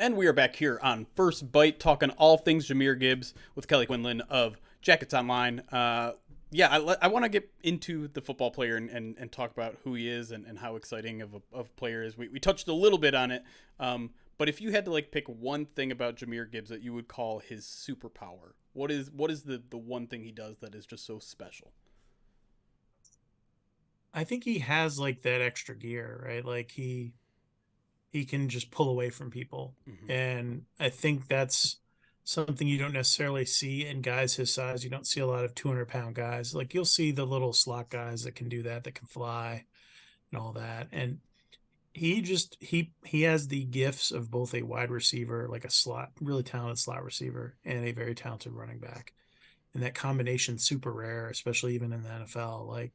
And we are back here on First Bite, talking all things Jahmyr Gibbs with Kelly Quinlan of Jackets Online. I want to get into the football player and talk about who he is and how exciting of a player is. We touched a little bit on it, but if you had to pick one thing about Jahmyr Gibbs that you would call his superpower, what is the one thing he does that is just so special? I think he has like that extra gear, right? Like he can just pull away from people. Mm-hmm. And I think that's something you don't necessarily see in guys his size. You don't see a lot of 200-pound guys. Like you'll see the little slot guys that can do that, that can fly and all that. And he has the gifts of both a wide receiver, like a slot, really talented slot receiver, and a very talented running back. And that combination's super rare, especially even in the NFL. Like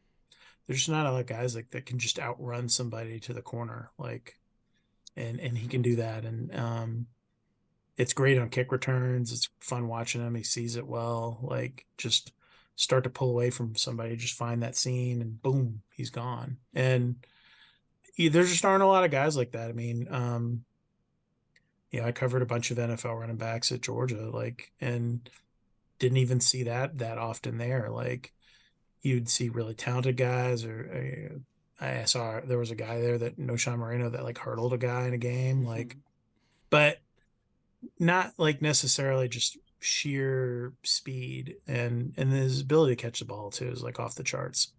there's not a lot of guys like that can just outrun somebody to the corner. Like and he can do that. And it's great on kick returns. It's fun watching him. He sees it well. Like just start to pull away from somebody, just find that seam, and boom, he's gone. And there just aren't a lot of guys like that. I mean, I covered a bunch of NFL running backs at Georgia, like, and didn't even see that often there. Like, you'd see really talented guys, or I saw there was a guy there that No Sean Moreno that like hurdled a guy in a game, like, but not like necessarily just sheer speed, and his ability to catch the ball too is like off the charts.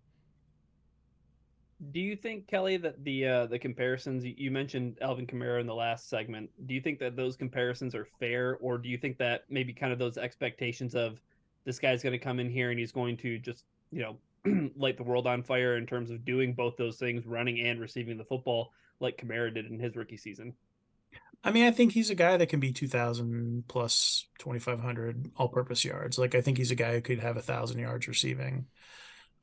Do you think, Kelly, that the comparisons you mentioned Alvin Kamara in the last segment, do you think that those comparisons are fair, or do you think that maybe kind of those expectations of this guy's going to come in here and he's going to just light the world on fire in terms of doing both those things, running and receiving the football, like Kamara did in his rookie season? I mean, I think he's a guy that can be 2,000 plus 2,500 all-purpose yards. Like I think he's a guy who could have 1,000 yards receiving,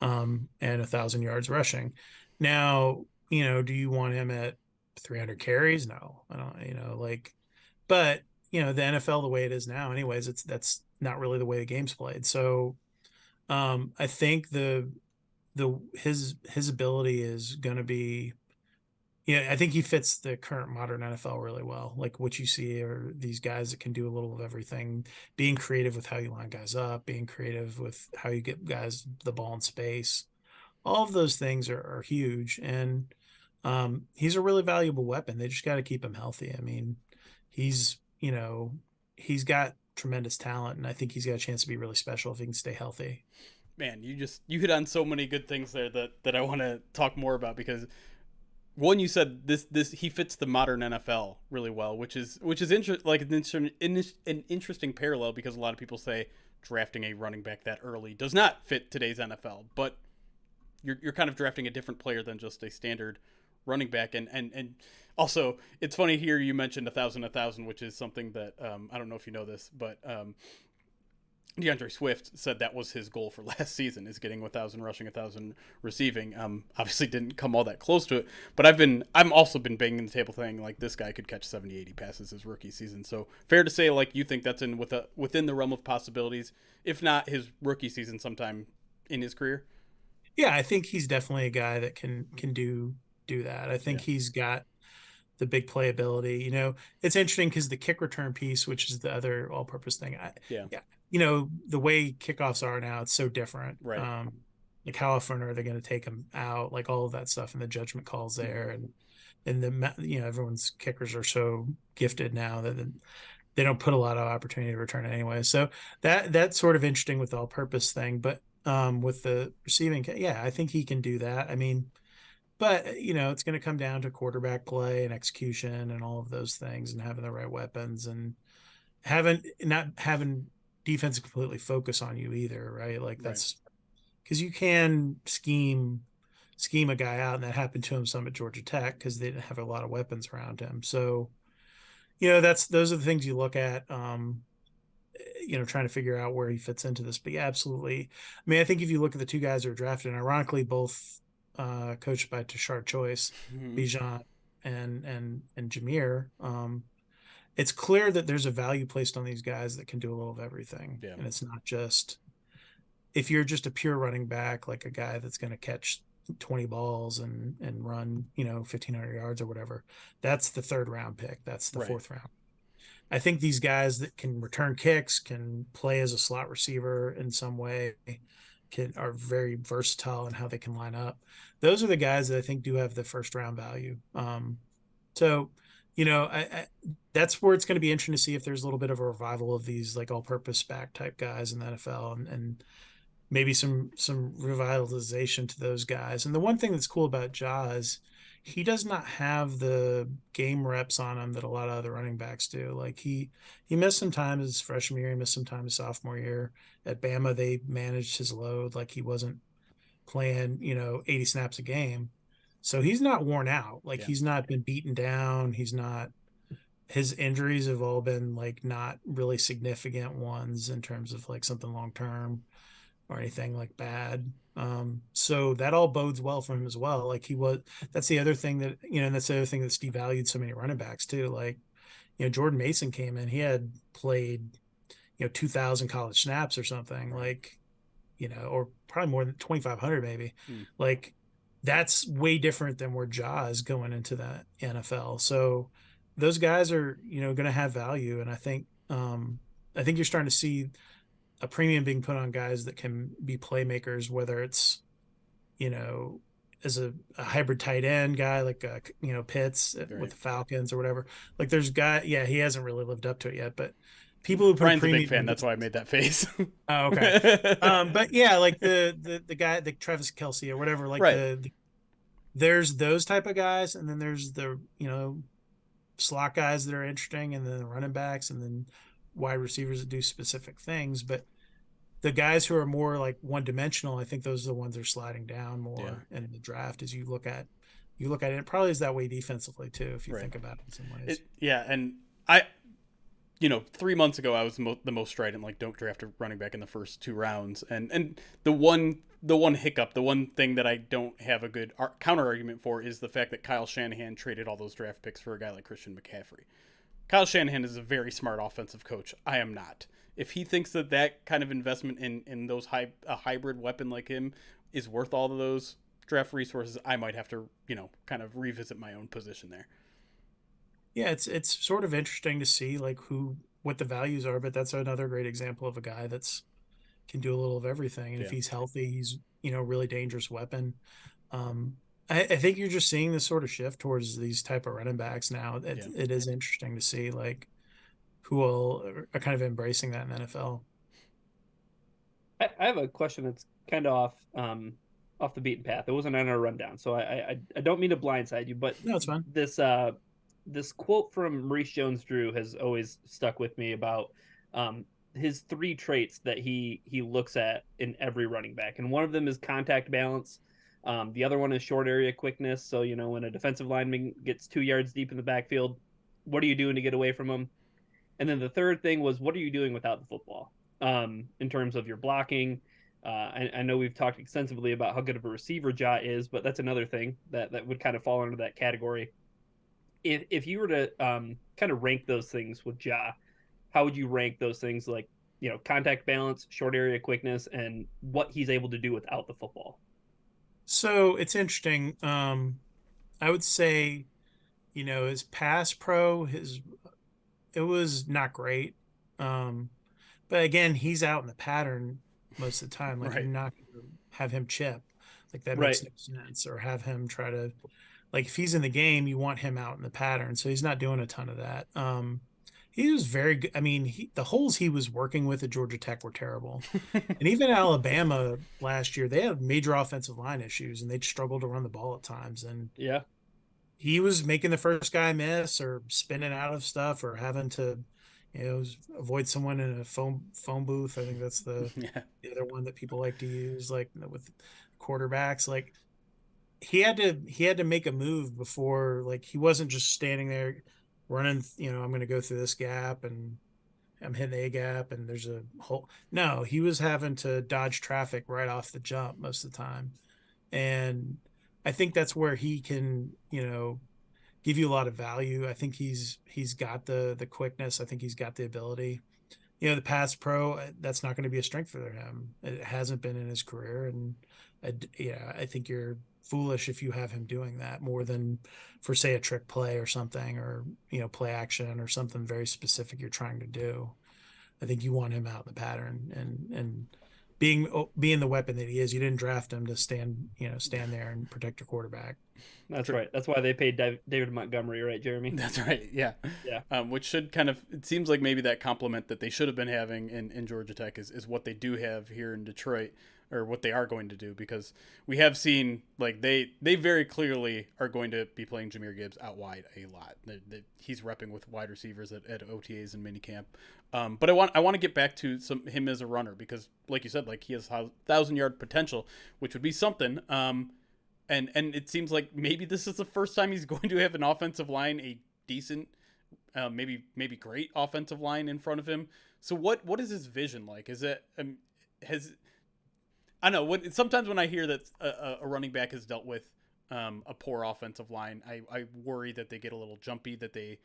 and 1,000 yards rushing. Now, do you want him at 300 carries? No, I don't. But the NFL the way it is now, anyways, that's not really the way the game's played. So, I think his ability is going to be. Yeah, I think he fits the current modern NFL really well. Like what you see are these guys that can do a little of everything, being creative with how you line guys up, being creative with how you get guys the ball in space. All of those things are huge. And he's a really valuable weapon. They just got to keep him healthy. I mean, he's, he's got tremendous talent, and I think he's got a chance to be really special if he can stay healthy. Man, you hit on so many good things there that I want to talk more about because one, you said this he fits the modern NFL really well, which is an interesting parallel because a lot of people say drafting a running back that early does not fit today's NFL, but you're kind of drafting a different player than just a standard running back, and also it's funny here you mentioned a thousand, which is something that I don't know if you know this, but DeAndre Swift said that was his goal for last season, is getting 1,000 rushing, 1,000 receiving. Obviously didn't come all that close to it, but I'm also been banging the table saying like this guy could catch 70, 80 passes his rookie season. So fair to say like you think that's within the realm of possibilities, if not his rookie season sometime in his career. Yeah, I think he's definitely a guy that can do that. I think Yeah, he's got the big playability. It's interesting because the kick return piece, which is the other all-purpose thing, yeah, yeah, the way kickoffs are now, it's so different. right. Like how often are they going to take them out? Like all of that stuff and the judgment calls Mm-hmm. there, and everyone's kickers are so gifted now that they don't put a lot of opportunity to return it anyway. So that's sort of interesting with the all-purpose thing, but with the receiving, yeah, I think he can do that. I mean, but it's going to come down to quarterback play and execution and all of those things, and having the right weapons, and not having defense completely focus on you either, right? Like Right. that's because you can scheme a guy out, and that happened to him some at Georgia Tech because they didn't have a lot of weapons around him. So those are the things you look at. Trying to figure out where he fits into this. But yeah, absolutely. I mean, I think if you look at the two guys who are drafted, and ironically, both coached by Tashard Choice, Mm-hmm. Bijan and Jahmyr, it's clear that there's a value placed on these guys that can do a little of everything. Yeah. And it's not just if you're just a pure running back, like a guy that's going to catch 20 balls and run 1,500 yards or whatever. That's the third round pick. That's the Right. fourth round. I think these guys that can return kicks, can play as a slot receiver in some way, are very versatile in how they can line up. Those are the guys that I think do have the first round value. So, that's where it's going to be interesting to see if there's a little bit of a revival of these like all-purpose back type guys in the NFL, and maybe some revitalization to those guys. And the one thing that's cool about Ja is he does not have the game reps on him that a lot of other running backs do. Like he missed some time his freshman year, he missed some time his sophomore year. At Bama, they managed his load like he wasn't playing, 80 snaps a game. So he's not worn out. Like he's not been beaten down. He's not, his injuries have all been like not really significant ones in terms of like something long term or anything like bad. So that all bodes well for him as well. Like that's the other thing that, and that's the other thing that's devalued so many running backs too. Like, Jordan Mason came in, he had played, 2,000 college snaps or something, like, or probably more than 2,500 maybe. Like that's way different than where Ja is going into the NFL. So those guys are, going to have value. And I think you're starting to see a premium being put on guys that can be playmakers, whether it's, as a hybrid tight end guy, like, Pitts with the Falcons or whatever. Like there's he hasn't really lived up to it yet, but people who put Brian's premium, a big fan. That's why I made that face. Oh, okay. But yeah, like the guy, the Travis Kelce or whatever, like right. There's those type of guys. And then there's the, slot guys that are interesting, and then the running backs, and then wide receivers that do specific things. But the guys who are more like one dimensional, I think those are the ones that are sliding down more in the draft as you look at it. It probably is that way defensively too, if you think about it in some ways. And 3 months ago I was the most strident, like don't draft a running back in the first 2 rounds. And the one hiccup, the one thing that I don't have a good counter argument for is the fact that Kyle Shanahan traded all those draft picks for a guy like Christian McCaffrey. Kyle Shanahan is a very smart offensive coach. I am not. If he thinks that kind of investment in those a hybrid weapon like him is worth all of those draft resources, I might have to, kind of revisit my own position there. Yeah, it's sort of interesting to see like what the values are, but that's another great example of a guy that's can do a little of everything. And if he's healthy, he's, a really dangerous weapon. I think you're just seeing this sort of shift towards these type of running backs now. It is interesting to see like who are kind of embracing that in the NFL. I have a question that's kind of off the beaten path. It wasn't on our rundown, so I don't mean to blindside you, but no, it's fine. This quote from Maurice Jones-Drew has always stuck with me about his 3 traits that he looks at in every running back, and one of them is contact balance. The other one is short area quickness. So when a defensive lineman gets 2 yards deep in the backfield, what are you doing to get away from him? And then the third thing was, what are you doing without the football? In terms of your blocking. I know we've talked extensively about how good of a receiver Ja is, but that's another thing that would kind of fall under that category. If you were to kind of rank those things with Ja, how would you rank those things, like, contact balance, short area quickness, and what he's able to do without the football? So it's interesting. I would say, his pass pro, it was not great. But again, he's out in the pattern most of the time. Like you're not going to have him chip. Like that makes no sense. Or have him try to, like if he's in the game, you want him out in the pattern. So he's not doing a ton of that. He was very good. I mean, the holes he was working with at Georgia Tech were terrible. And even Alabama last year, they had major offensive line issues and they struggled to run the ball at times. And he was making the first guy miss or spinning out of stuff or having to, avoid someone in a phone booth. I think that's the other one that people like to use, like with quarterbacks. Like he had to make a move before, like he wasn't just standing there running, I'm going to go through this gap and I'm hitting a gap and there's a hole. No, he was having to dodge traffic right off the jump most of the time. And I think that's where he can, give you a lot of value. I think he's got the quickness. I think he's got the ability. The pass pro, that's not going to be a strength for him. It hasn't been in his career. And I think you're foolish if you have him doing that more than for, say, a trick play or something, or, play action or something very specific you're trying to do. I think you want him out in the pattern and being the weapon that he is. You didn't draft him to stand there and protect your quarterback. That's right. That's why they paid David Montgomery, right, Jeremy? That's right. Yeah. Yeah. Which should it seems like maybe that compliment that they should have been having in Georgia Tech is what they do have here in Detroit, or what they are going to do, because we have seen like they very clearly are going to be playing Jamir Gibbs out wide a lot. He's repping with wide receivers at OTAs and minicamp. But I want to get back to him as a runner, because like you said, like he has 1,000-yard potential, which would be something. And it seems like maybe this is the first time he's going to have an offensive line, a decent, maybe great offensive line in front of him. So what is his vision like? Is it I don't know, sometimes when I hear that a running back has dealt with a poor offensive line, I worry that they get a little jumpy, that they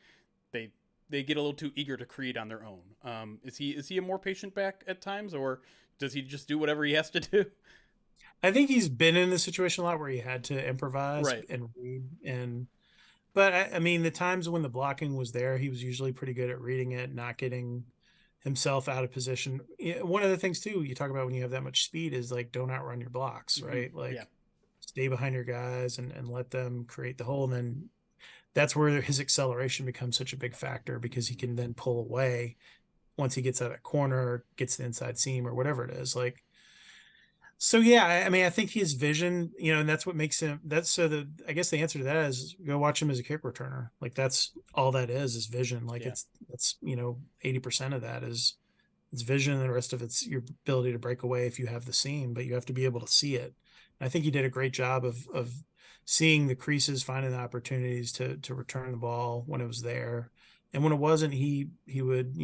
get a little too eager to create on their own. Is he a more patient back at times, or does he just do whatever he has to do? I think he's been in the situation a lot where he had to improvise and read. But I mean, the times when the blocking was there, he was usually pretty good at reading it, not getting himself out of position. One of the things too, you talk about when you have that much speed, is like, don't outrun your blocks, right? Like stay behind your guys and let them create the hole. And then that's where his acceleration becomes such a big factor, because he can then pull away once he gets out of that corner, gets the inside seam or whatever it is. Like, so yeah, I mean, I think his vision, and that's what makes him. I guess the answer to that is go watch him as a kick returner. Like that's all that is vision. Like it's 80% of that is it's vision, and the rest of it's your ability to break away if you have the seam, but you have to be able to see it. And I think he did a great job of seeing the creases, finding the opportunities to return the ball when it was there, and when it wasn't, he would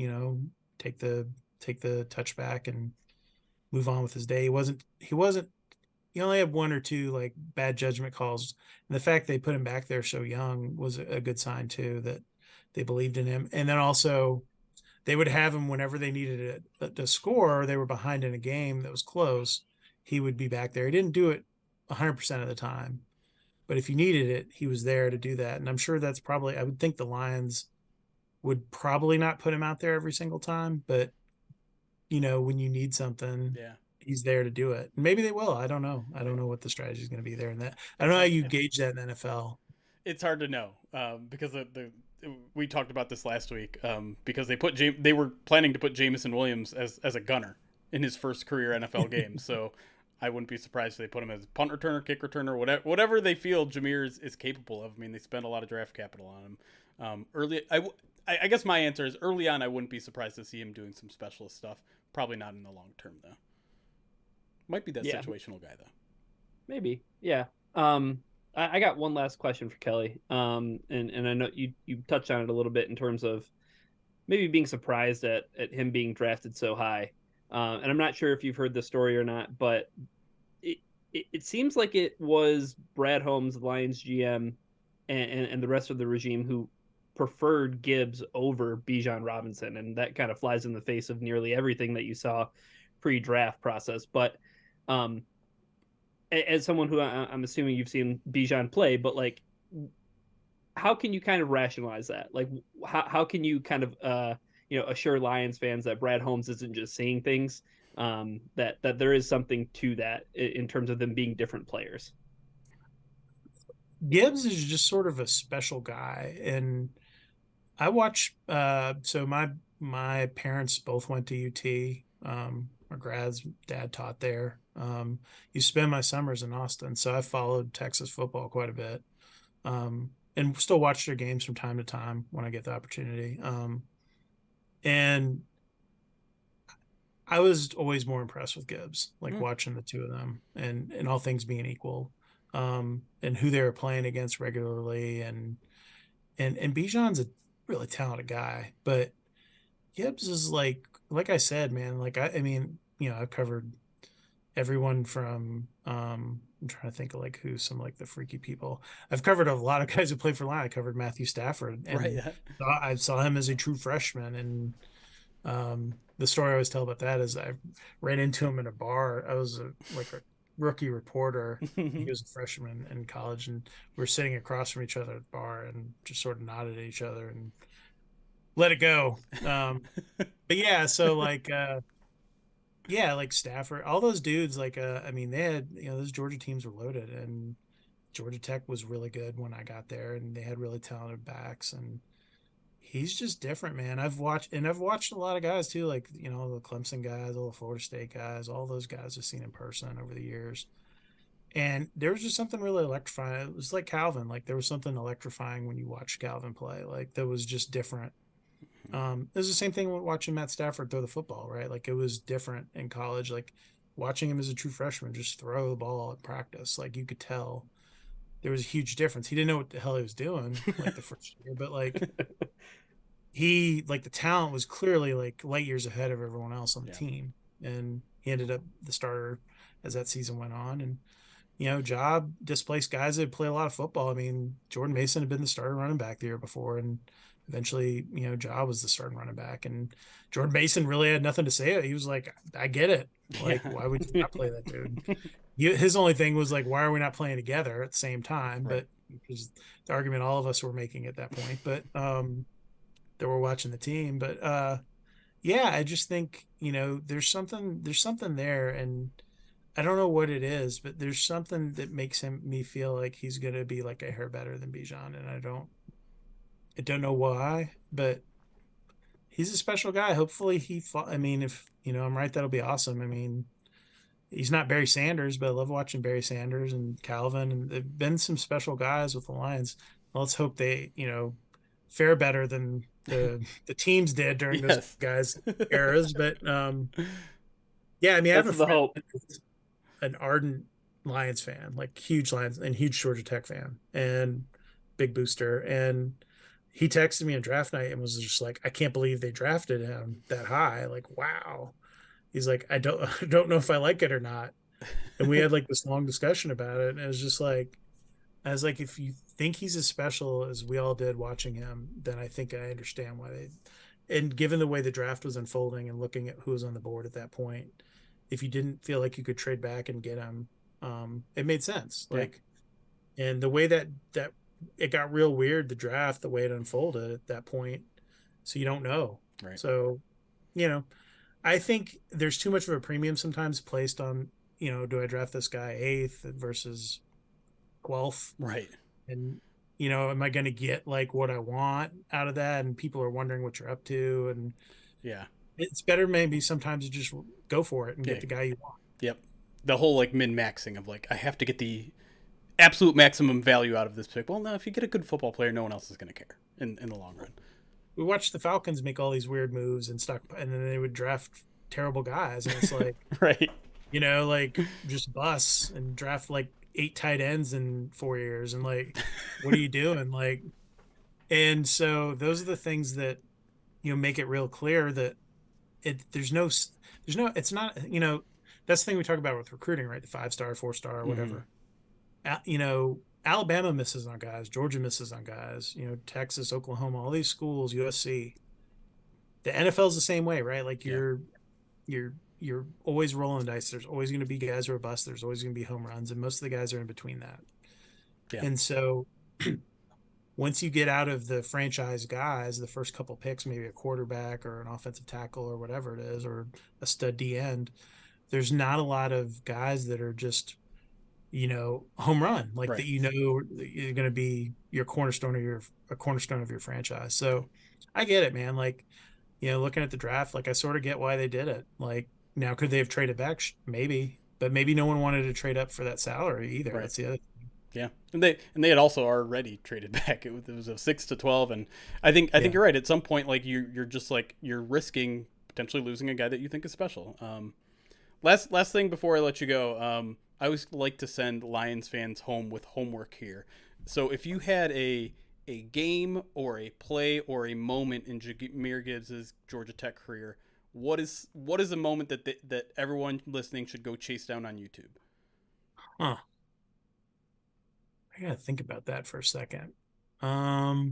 take the touchback and move on with his day. He only had one or two like bad judgment calls, and the fact they put him back there so young was a good sign too, that they believed in him. And then also they would have him whenever they needed it to score, or they were behind in a game that was close, he would be back there. He didn't do it 100% of the time, but if you needed it, he was there to do that. And I'm sure that's probably, I would think the Lions would probably not put him out there every single time, but when you need something, he's there to do it. Maybe they will. I don't know. I don't know what the strategy is going to be there. And that, I don't know how you gauge that in the NFL. It's hard to know because we talked about this last week because they were planning to put Jamison Williams as a gunner in his first career NFL game. So I wouldn't be surprised if they put him as punt returner, kick returner, whatever they feel Jahmyr is capable of. I mean, they spent a lot of draft capital on him early. I guess my answer is early on, I wouldn't be surprised to see him doing some specialist stuff. Probably not in the long term, though. Might be that situational guy, though. Maybe, yeah. I got one last question for Kelly. And I know you touched on it a little bit in terms of maybe being surprised at him being drafted so high. And I'm not sure if you've heard the story or not, but it seems like it was Brad Holmes, the Lions GM, and the rest of the regime who preferred Gibbs over Bijan Robinson, and that kind of flies in the face of nearly everything that you saw pre-draft process. But as someone who I'm assuming you've seen Bijan play, but like, how can you kind of rationalize that? Like, how can you kind of assure Lions fans that Brad Holmes isn't just saying things, that there is something to that in terms of them being different players? Gibbs is just sort of a special guy, and I watch. So my parents both went to UT. My grad's dad taught there. You spend my summers in Austin, so I followed Texas football quite a bit, and still watch their games from time to time when I get the opportunity. And I was always more impressed with Gibbs, like watching the two of them, and all things being equal, and who they were playing against regularly, and Bijan's a really talented guy, but Gibbs is like I said, man, like I mean, I've covered everyone from I'm trying to think of like who some like the freaky people. I've covered a lot of guys who played for Lions. I covered Matthew Stafford, and I saw him as a true freshman. And the story I always tell about that is I ran into him in a bar. I was like rookie reporter. He was a freshman in college, and we were sitting across from each other at the bar and just sort of nodded at each other and let it go. But yeah, so like yeah, like Stafford, all those dudes, like I mean, they had, those Georgia teams were loaded, and Georgia Tech was really good when I got there, and they had really talented backs, and he's just different, man. I've watched a lot of guys too, like, the Clemson guys, all the Florida State guys, all those guys I've seen in person over the years. And there was just something really electrifying. It was like Calvin, like there was something electrifying when you watch Calvin play. Like that was just different. It was the same thing with watching Matt Stafford throw the football, right? Like it was different in college. Like watching him as a true freshman just throw the ball at practice, like you could tell there was a huge difference. He didn't know what the hell he was doing like the first year, but like the talent was clearly like light years ahead of everyone else on the Yeah. team, and he ended up the starter as that season went on. And Job displaced guys that play a lot of football. I mean, Jordan Mason had been the starting running back the year before, and eventually, Job was the starting running back. And Jordan Mason really had nothing to say. He was like, I get it. Like, Yeah. why would you not play that dude? His only thing was like, why are we not playing together at the same time? Right. But because the argument all of us were making at that point, but that were watching the team. But yeah, I just think, there's something there, and I don't know what it is, but there's something that makes me feel like he's gonna be like a hair better than Bijan, and I don't know why, but he's a special guy. Hopefully I mean, if I'm right, that'll be awesome. I mean, he's not Barry Sanders, but I love watching Barry Sanders and Calvin, and there've been some special guys with the Lions. Let's hope they, fare better than the teams did during those Yes. guys' eras. But yeah, I mean, I have That's a the friend, hope. an ardent Lions fan, like huge Lions and huge Georgia Tech fan, and big booster. And he texted me on draft night and was just like, I can't believe they drafted him that high. Like, wow. He's like, I don't I don't know if I like it or not. And we had like this long discussion about it. And it was just like, I was like, if you think he's as special as we all did watching him, then I think I understand why they, and given the way the draft was unfolding and looking at who was on the board at that point, if you didn't feel like you could trade back and get him, it made sense. Yeah. Like, and the way that it got real weird, the draft, the way it unfolded at that point, so you don't know. Right. So, you know, I think there's too much of a premium sometimes placed on, do I draft this guy eighth versus 12th? Right. And, am I going to get like what I want out of that? And people are wondering what you're up to. And Yeah. it's better maybe sometimes to just go for it and Yeah. get the guy you want. Yep. The whole like min maxing of like I have to get the absolute maximum value out of this pick. Well, no, if you get a good football player, no one else is going to care in the long run. We watched the Falcons make all these weird moves and and then they would draft terrible guys. And it's like, Right. like just bus and draft like 8 tight ends in 4 years. And like, what are you doing? Like, and so those are the things that, make it real clear that it's not, that's the thing we talk about with recruiting, right? The 5-star, 4-star, or whatever. Alabama misses on guys, Georgia misses on guys, Texas, Oklahoma, all these schools, USC. The NFL is the same way, right? Like you're always rolling the dice. There's always going to be guys who are bust. There's always going to be home runs, and most of the guys are in between that. Yeah. And so once you get out of the franchise guys, the first couple picks, maybe a quarterback or an offensive tackle or whatever it is, or a stud D end, there's not a lot of guys that are just, home run, like Right. that, you're going to be your cornerstone of a cornerstone of your franchise. So I get it, man. Like, looking at the draft, like I sort of get why they did it. Like now, could they have traded back? Maybe, but maybe no one wanted to trade up for that salary either. Right. That's the other. Yeah, and they had also already traded back. It was a 6 to 12, and I think you're right. At some point, like you're just like you're risking potentially losing a guy that you think is special. Last thing before I let you go, I always like to send Lions fans home with homework here. So if you had a game or a play or a moment in Jamir Gibbs' Georgia Tech career, what is a moment that everyone listening should go chase down on YouTube? Huh. I gotta think about that for a second. Hmm.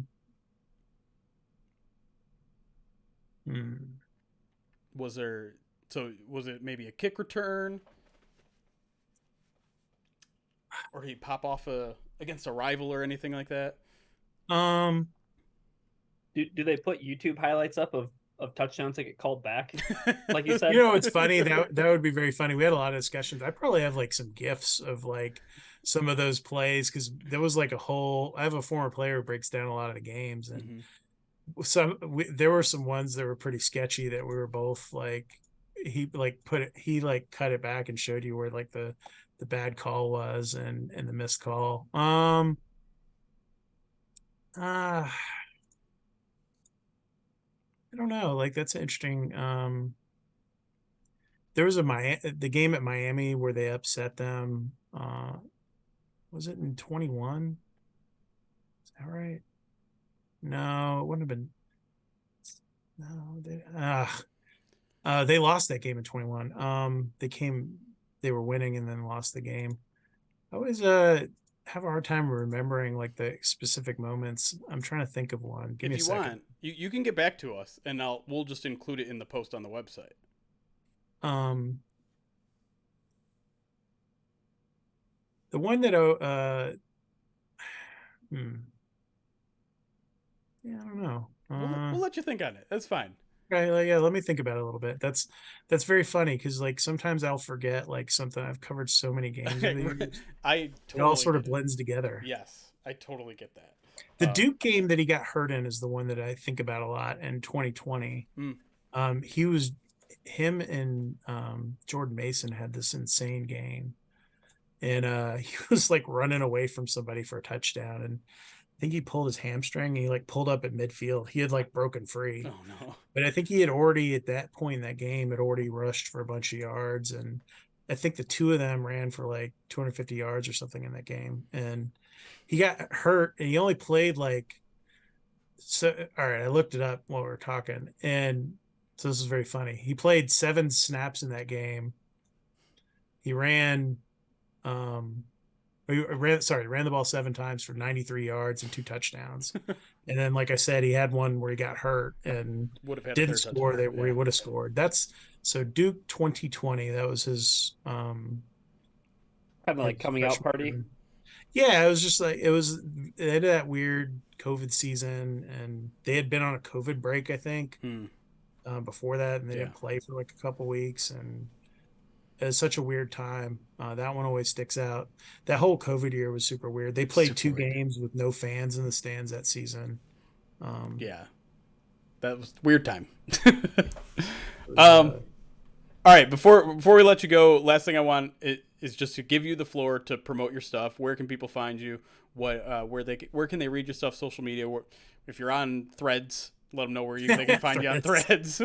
Was it maybe a kick return? or did he pop off against a rival or anything like that? Um, Do they put YouTube highlights up of touchdowns that get called back? Like you said, it's funny that would be very funny. We had a lot of discussions. I probably have like some gifs of like some of those plays because there was like I have a former player who breaks down a lot of the games, and there were some ones that were pretty sketchy that we were both like, he cut it back and showed you where like the bad call was and the missed call. I don't know. Like that's interesting. There was the game at Miami where they upset them. Was it in 21? Is that right? No, it wouldn't have been. No, they lost that game in 21. They were winning and then lost the game. I always have a hard time remembering like the specific moments. I'm trying to think of one. Give me a second. Want, you can get back to us, and we'll just include it in the post on the website. The one that yeah, I don't know. We'll let you think on it. That's fine. Okay, yeah, let me think about it a little bit. That's very funny because like sometimes I'll forget like something. I've covered so many games. It all sort of blends together. Yes, I totally get that. The Duke game that he got hurt in is the one that I think about a lot in 2020. Him and Jordan Mason had this insane game, and he was like running away from somebody for a touchdown, and I think he pulled his hamstring. He like pulled up at midfield. He had like broken free. Oh no! But I think he had already at that point in that game had already rushed for a bunch of yards, and I think the two of them ran for like 250 yards or something in that game. And he got hurt, and he only played like. So all right, I looked it up while we were talking, and so this is very funny. He played 7 snaps in that game. He ran ran the ball 7 times for 93 yards and 2 touchdowns. And then, like I said, he had one where he got hurt and didn't score where he would have scored. So Duke 2020, that was his kind of like coming out party. Yeah, it was just like, they had that weird COVID season, and they had been on a COVID break, I think, before that, and they didn't play for like a couple weeks, and it was such a weird time. That one always sticks out. That whole COVID year was super weird. They played 2 games with no fans in the stands that season. Yeah, that was a weird time. All right, before we let you go, last thing I want is just to give you the floor to promote your stuff. Where can people find you? Where can they read your stuff? Social media. If you're on Threads, let them know where they can find you on Threads.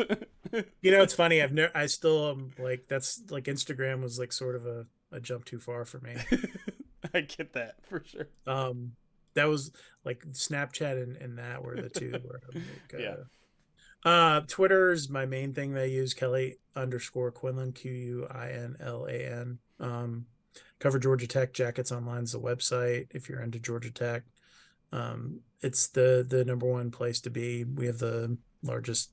It's funny. I still am like, that's like Instagram was like sort of a jump too far for me. I get that for sure. That was like Snapchat and that were the two where I'm like, Twitter is my main thing that I use. Kelly_Quinlan, QUINLAN. Cover Georgia Tech. Jackets Online is the website if you're into Georgia Tech. It's the number one place to be. We have the largest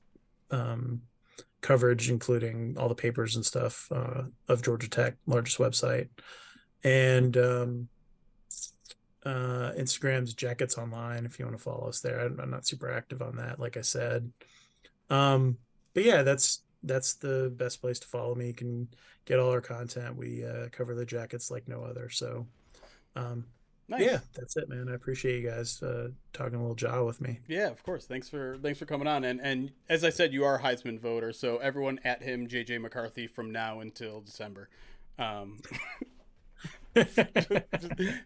coverage, including all the papers and stuff of Georgia Tech, largest website. And Instagram's Jackets Online if you want to follow us there. I'm not super active on that, like I said. But yeah, that's the best place to follow me. You can get all our content. We cover the Jackets like no other. So nice. Yeah, that's it, man. I appreciate you guys talking a little jaw with me. Yeah, of course. Thanks for coming on. And as I said, you are a Heisman voter, so everyone at him, JJ McCarthy, from now until December.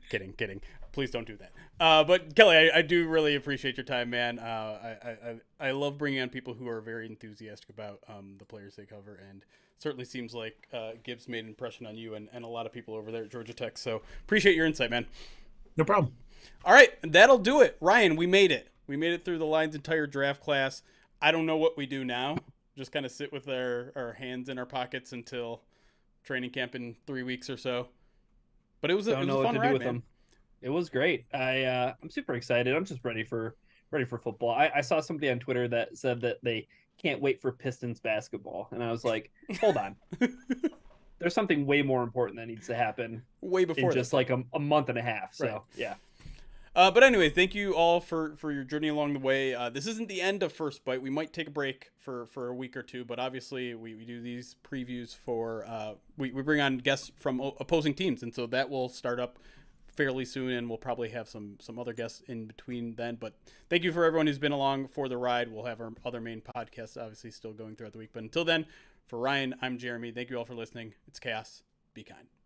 Kidding. Please don't do that. But Kelly, I do really appreciate your time, man. I love bringing on people who are very enthusiastic about the players they cover, and certainly seems like Gibbs made an impression on you and a lot of people over there at Georgia Tech. So appreciate your insight, man. No problem. All right, that'll do it. Ryan, we made it. We made it through the Lions' entire draft class. I don't know what we do now. Just kind of sit with our hands in our pockets until training camp in 3 weeks or so. But it was a fun ride, man. It was great. I'm super excited. I'm just ready for football. I saw somebody on Twitter that said that they can't wait for Pistons basketball, and I was like, hold on. there's something way more important that needs to happen way before in just like a month and a half. So Right. yeah. But anyway, thank you all for your journey along the way. This isn't the end of First Bite. We might take a break for a week or two, but obviously we do these previews for we bring on guests from opposing teams, and so that will start up fairly soon, and we'll probably have some other guests in between then. But thank you for everyone who's been along for the ride. We'll have our other main podcasts obviously still going throughout the week. But until then, for Ryan, I'm Jeremy. Thank you all for listening. It's Chaos. Be kind.